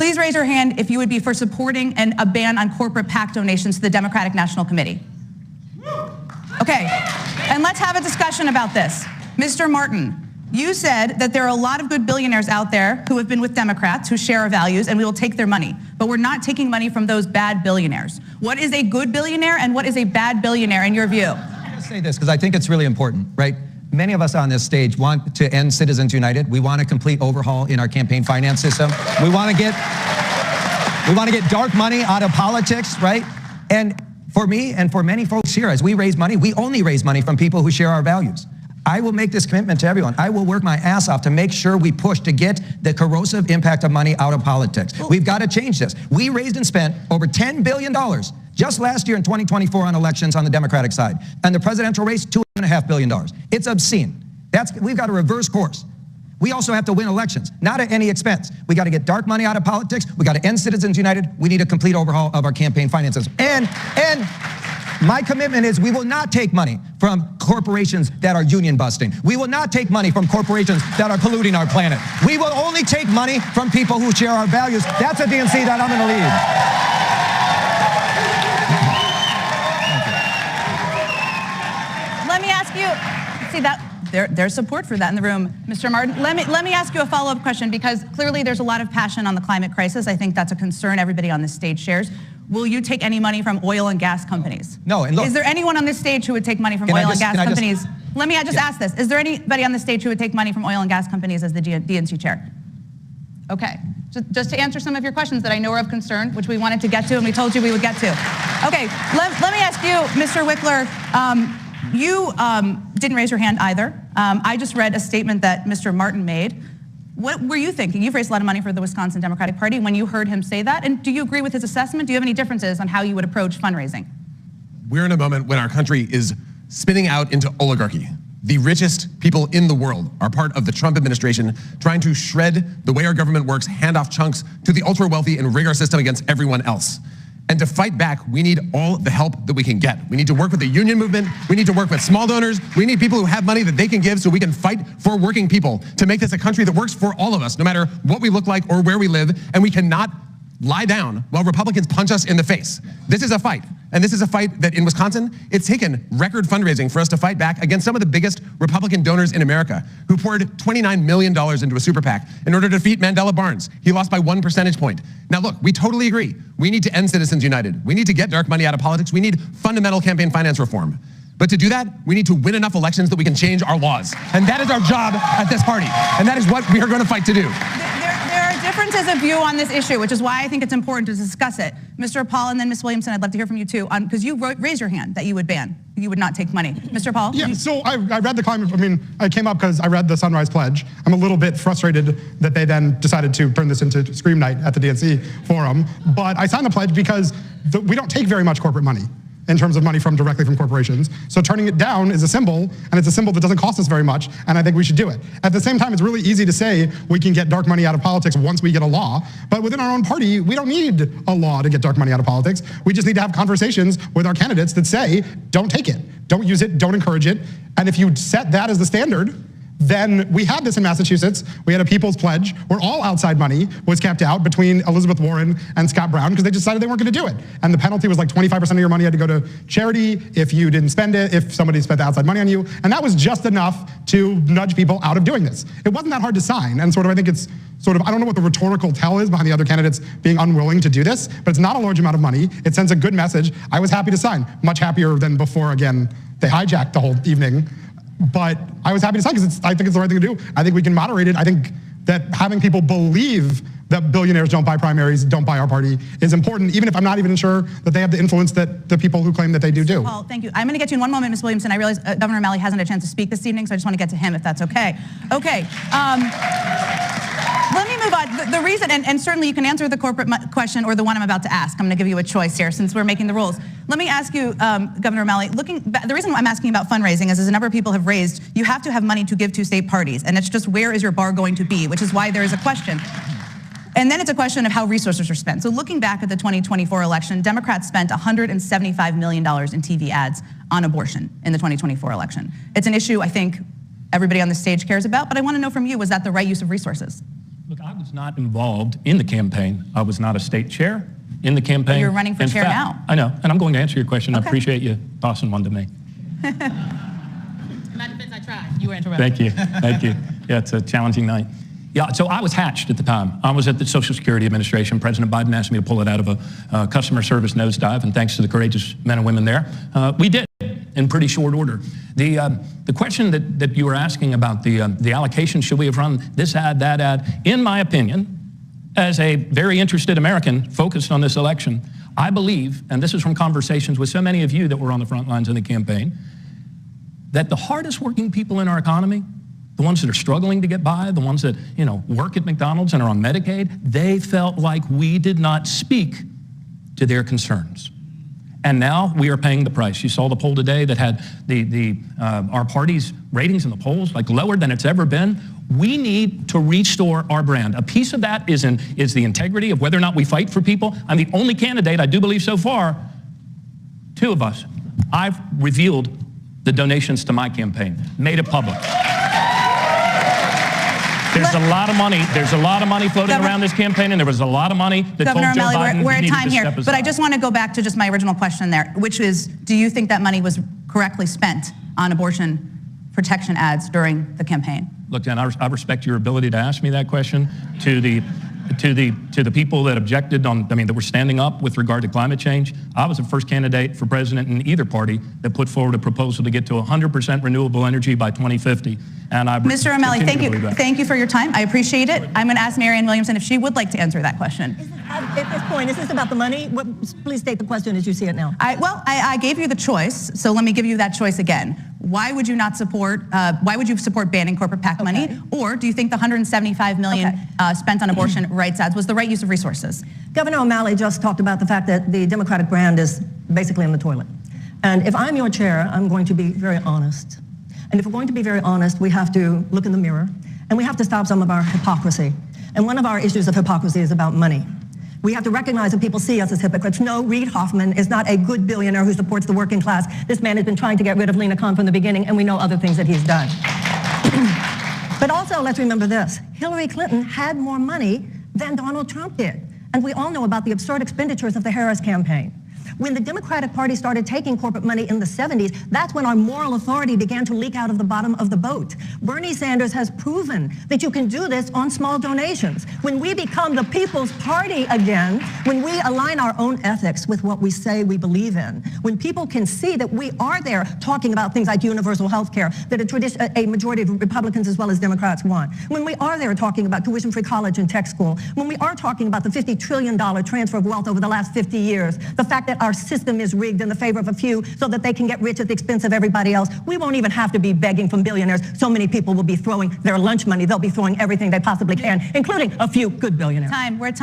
Please raise your hand if you would be for supporting a ban on corporate PAC donations to the Democratic National Committee. Okay, and let's have a discussion about this. Mr. Martin, you said that there are a lot of good billionaires out there who have been with Democrats who share our values, and we will take their money. But we're not taking money from those bad billionaires. What is a good billionaire and what is a bad billionaire in your view? I'm going to say this because I think it's really important, right? Many of us on this stage want to end Citizens United. We want a complete overhaul in our campaign finance system. We want to get dark money out of politics, right? And for me and for many folks here, as we raise money, we only raise money from people who share our values. I will make this commitment to everyone. I will work my ass off to make sure we push to get the corrosive impact of money out of politics. We've got to change this. We raised and spent over $10 billion just last year in 2024 on elections on the Democratic side. And the presidential race, $2.5 billion. It's obscene. We've got to reverse course. We also have to win elections, not at any expense. We got to get dark money out of politics. We got to end Citizens United. We need a complete overhaul of our campaign finances. And my commitment is we will not take money from corporations that are union busting. We will not take money from corporations that are polluting our planet. We will only take money from people who share our values. That's a DNC that I'm going to lead. Let me ask you, see that there's support for that in the room, Mr. Martin. Let me ask you a follow-up question, because clearly there's a lot of passion on the climate crisis. I think that's a concern everybody on this stage shares. Will you take any money from oil and gas companies? No, and look. Is there anyone on this stage who would take money from oil and gas companies? Let me just ask this. Is there anybody on the stage who would take money from oil and gas companies as the DNC chair? Okay, just to answer some of your questions that I know are of concern, which we wanted to get to and we told you we would get to. Okay, let me ask you, Mr. Wickler, you didn't raise your hand either. I just read a statement that Mr. Martin made. What were you thinking? You've raised a lot of money for the Wisconsin Democratic Party when you heard him say that. And do you agree with his assessment? Do you have any differences on how you would approach fundraising? We're in a moment when our country is spinning out into oligarchy. The richest people in the world are part of the Trump administration trying to shred the way our government works, hand off chunks to the ultra wealthy and rig our system against everyone else. And to fight back, we need all the help that we can get. We need to work with the union movement. We need to work with small donors. We need people who have money that they can give so we can fight for working people to make this a country that works for all of us, no matter what we look like or where we live. And we cannot lie down while Republicans punch us in the face. This is a fight. And this is a fight that in Wisconsin, it's taken record fundraising for us to fight back against some of the biggest Republican donors in America, who poured $29 million into a super PAC in order to defeat Mandela Barnes. He lost by 1 percentage point. Now look, we totally agree. We need to end Citizens United. We need to get dark money out of politics. We need fundamental campaign finance reform. But to do that, we need to win enough elections that we can change our laws. And that is our job at this party. And that is what we are going to fight to do. There are differences of view on this issue, which is why I think it's important to discuss it. Mr. Paul and then Ms. Williamson, I'd love to hear from you too, because you raised your hand that you would ban, you would not take money. Mr. Paul? Yeah, so I read the climate, I came up because I read the Sunrise Pledge. I'm a little bit frustrated that they then decided to turn this into Scream Night at the DNC forum, but I signed the pledge because we don't take very much corporate money in terms of money directly from corporations. So turning it down is a symbol, and it's a symbol that doesn't cost us very much, and I think we should do it. At the same time, it's really easy to say we can get dark money out of politics once we get a law, but within our own party, we don't need a law to get dark money out of politics. We just need to have conversations with our candidates that say, don't take it, don't use it, don't encourage it, and if you set that as the standard, then we had this in Massachusetts. We had a People's Pledge where all outside money was kept out between Elizabeth Warren and Scott Brown because they decided they weren't going to do it. And the penalty was like 25% of your money had to go to charity if you didn't spend it, if somebody spent the outside money on you. And that was just enough to nudge people out of doing this. It wasn't that hard to sign. And I think it's I don't know what the rhetorical tell is behind the other candidates being unwilling to do this, but it's not a large amount of money. It sends a good message. I was happy to sign, much happier than before, again, they hijacked the whole evening. But I was happy to sign because I think it's the right thing to do. I think we can moderate it. I think that having people believe that billionaires don't buy primaries, don't buy our party is important, even if I'm not even sure that they have the influence that the people who claim that they do. Paul, thank you. I'm going to get you in one moment, Ms. Williamson. I realize Governor O'Malley hasn't had a chance to speak this evening, so I just want to get to him if that's okay. Okay. Let me move on. The reason, and certainly you can answer the corporate question or the one I'm about to ask. I'm going to give you a choice here since we're making the rules. Let me ask you, Governor O'Malley, the reason I'm asking about fundraising is, as a number of people have raised, you have to have money to give to state parties, and it's just where is your bar going to be, which is why there is a question. And then it's a question of how resources are spent. So looking back at the 2024 election, Democrats spent $175 million in TV ads on abortion in the 2024 election. It's an issue I think everybody on the stage cares about, but I want to know from you, was that the right use of resources? Look, I was not involved in the campaign. I was not a state chair in the campaign. But you're running for In chair fact, now. I know, and I'm going to answer your question. Okay. I appreciate you tossing one to me. In my defense, I tried. You were interrupted. Thank you, thank you. Yeah, it's a challenging night. Yeah, so I was hatched at the time. I was at the Social Security Administration. President Biden asked me to pull it out of a customer service nosedive, and thanks to the courageous men and women there, we did in pretty short order. The question that you were asking about the allocation, should we have run this ad, that ad? In my opinion, as a very interested American focused on this election, I believe, and this is from conversations with so many of you that were on the front lines in the campaign, that the hardest working people in our economy, the ones that are struggling to get by, the ones that, work at McDonald's and are on Medicaid, they felt like we did not speak to their concerns. And now we are paying the price. You saw the poll today that had our party's ratings in the polls like lower than it's ever been. We need to restore our brand. A piece of that is the integrity of whether or not we fight for people. I'm the only candidate, I do believe so far, two of us. I've revealed the donations to my campaign, made it public. There's a lot of money. There's a lot of money floating around this campaign, and there was a lot of money that Governor told Joe O'Malley, Biden we're he at needed time to here, step aside. but I just want to go back to just my original question there, which is, do you think that money was correctly spent on abortion protection ads during the campaign? Look, Dan, I respect your ability to ask me that question. To the people that objected that were standing up with regard to climate change, I was the first candidate for president in either party that put forward a proposal to get to 100% renewable energy by 2050. And I Mr. O'Malley, thank you for your time. I appreciate it. I'm going to ask Marianne Williamson if she would like to answer that question. At this point, is this about the money? Please state the question as you see it now. I gave you the choice, so let me give you that choice again. Why would you support banning corporate PAC money? Or do you think the $175 million spent on abortion rights ads was the right use of resources? Governor O'Malley just talked about the fact that the Democratic brand is basically in the toilet. And if I'm your chair, I'm going to be very honest. And if we're going to be very honest, we have to look in the mirror, and we have to stop some of our hypocrisy. And one of our issues of hypocrisy is about money. We have to recognize that people see us as hypocrites. No, Reid Hoffman is not a good billionaire who supports the working class. This man has been trying to get rid of Lena Khan from the beginning, and we know other things that he's done. But also, let's remember this. Hillary Clinton had more money than Donald Trump did. And we all know about the absurd expenditures of the Harris campaign. When the Democratic Party started taking corporate money in the 70s, that's when our moral authority began to leak out of the bottom of the boat. Bernie Sanders has proven that you can do this on small donations. When we become the people's party again, when we align our own ethics with what we say we believe in, when people can see that we are there talking about things like universal health care that a majority of Republicans as well as Democrats want, when we are there talking about tuition-free college and tech school, when we are talking about the $50 trillion transfer of wealth over the last 50 years, the fact that our system is rigged in the favor of a few so that they can get rich at the expense of everybody else. We won't even have to be begging from billionaires. So many people will be throwing their lunch money. They'll be throwing everything they possibly can, including a few good billionaires. We're at time.